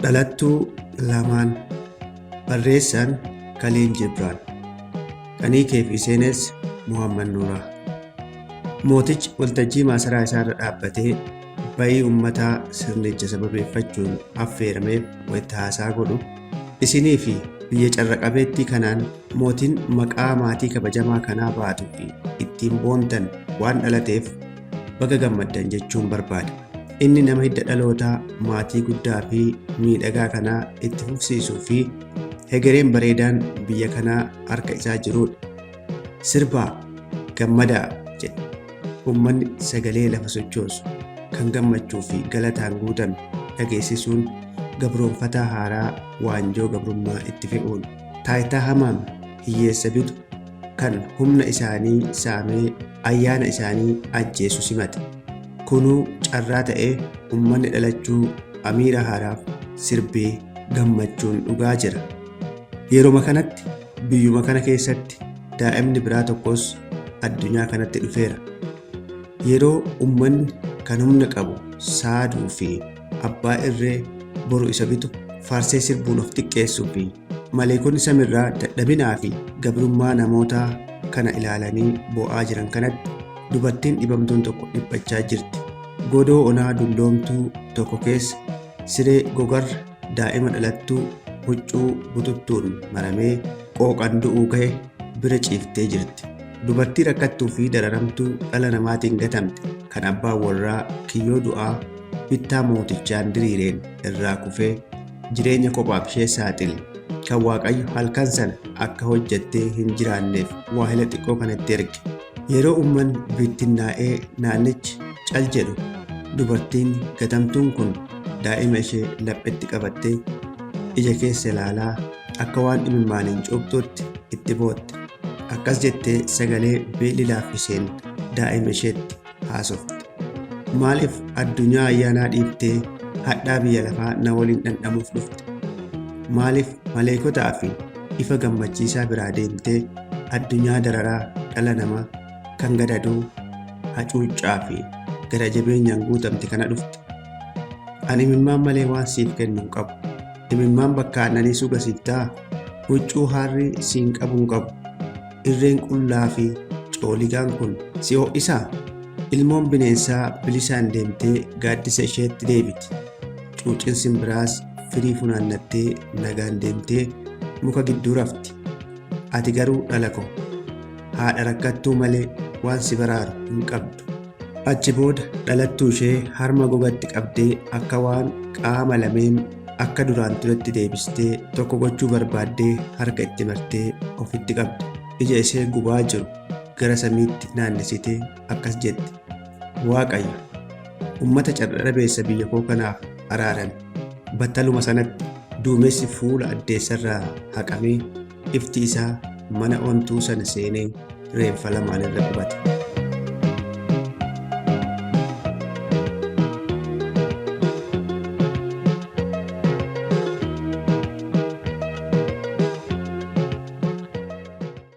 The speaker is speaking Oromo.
Dhalattuu lamaan barreessaan Kaliil Jibraan Qaniikee fi Seenes Muhammad Nuuraa. Mootichi waltajjii maasaraa isaa irra dhaabbatee bayii uummataa sirnicha sababeeffachuun affeerameef wayita haasaa godhu, isinii fi biyya carra-qabeettii kanaan mootiin maqaa maatii kabajamaa kanaa baatuu fi ittiin boontan waan dhalateef baga gammaddan jechuun barbaada. Inni nama hidda dhalootaa maatii guddaa fi miidhagaa kanaa itti fufsiisuu fi hegereen bareedaan biyya kanaa harka isaa jirudha. Sirbaa gammadaa jedhe. Uummanni sagalee lafa sochoosu kan gammachuu fi galataan guutame dhageessisuun gabroonfataa haaraa waanjoo gabrummaa itti fe'uun taayitaa hamaan hiyyeessa bitu kan humna isaanii saamee ayyaana isaanii ajjeesu simate. Kunuu carraa ta'ee uummanni dhalachuu amiira haaraaf sirbee gammachuun dhugaa jira. Yeroo kanatti biyyuma kana keessatti daa'imni biraa tokkos addunyaa kanatti dhufeera. Yeroo uummanni kan humna qabu saaduu fi abbaa irree boru isa bitu faarsee sirbuun of xiqqeessuu fi maleekonni samiirraa dadhabinaa fi gabrummaa namoota kana ilaalanii boo'aa jiran kanatti dubartiin dhibamtuun tokko dhiphachaa jirti. Godoo onaa dulloomtuu tokko keessa siree gogarra daa'ima dhalattuu huccuu bututtuun maramee qooqan du'uu ka'e bira ciiftee jirti. Dubartii rakkattuu fi dararamtuu dhala namaatiin gatamte kan abbaan warraa kiyyoo du'aa bittaa mootichaan diriireen irraa kufee jireenya kophaaf ishee saaxile kan Waaqayyo halkan sana akka hojjettee hin jiraanneef waahila xiqqoo kanatti erge. Yeroo uummanni bittinnaa'ee naannichi cal jedhu dubartiin gatamtuun kun daa'ima ishee laphetti qabattee ija keessa ilaalaa akka waan imimmaaniin cuubtuutti itti bootte. Akkas jettee sagalee beelli laaffiseen daa'ima isheetti haasofte. Maaliif addunyaa ayyaanaa dhiibtee hadhaa biyya lafaa na waliin dhandhamuuf dhufte? Maaliif maleekotaa fi ifa gammachiisaa biraa deemtee addunyaa dararaa dhala namaa kan gadadoo, hacuuccaa fi gara jabeenyaan guutamte kana dhufte? Ani imimmaan malee waan siif kennu hin qabu. Imimmaan bakka aannanii suga siif ta'a. Huccuu haarrii siin qabu hin qabu. Irreen qullaa fi cooligaan kun si ho'isaa? Ilmoon bineensaa bilisaan deemtee gaaddisa isheetti deebiti. Cuuciin simbiraas firii funaannattee nagaan deemtee muka gidduu rafti. Ati garuu dhala ko, haadha rakkattuu malee waan si baraaru hin qabdu. Achi booda dhalattuu ishee harma gogatti qabdee akka waan qaama lameen akka duraan turetti deebistee tokko gochuu barbaaddee harka itti martee ofitti qabde. Ija ishee gubaa jiru gara samiitti naannessitee akkas jette. Waaqayyo, uummata carra-dhabeessa biyya koo kanaaf araarame. Battaluma sanatti duumessi fuula addeessarraa haqamee ifti isaa mana ontuu sana seenee reenfa lamaan irra qubate.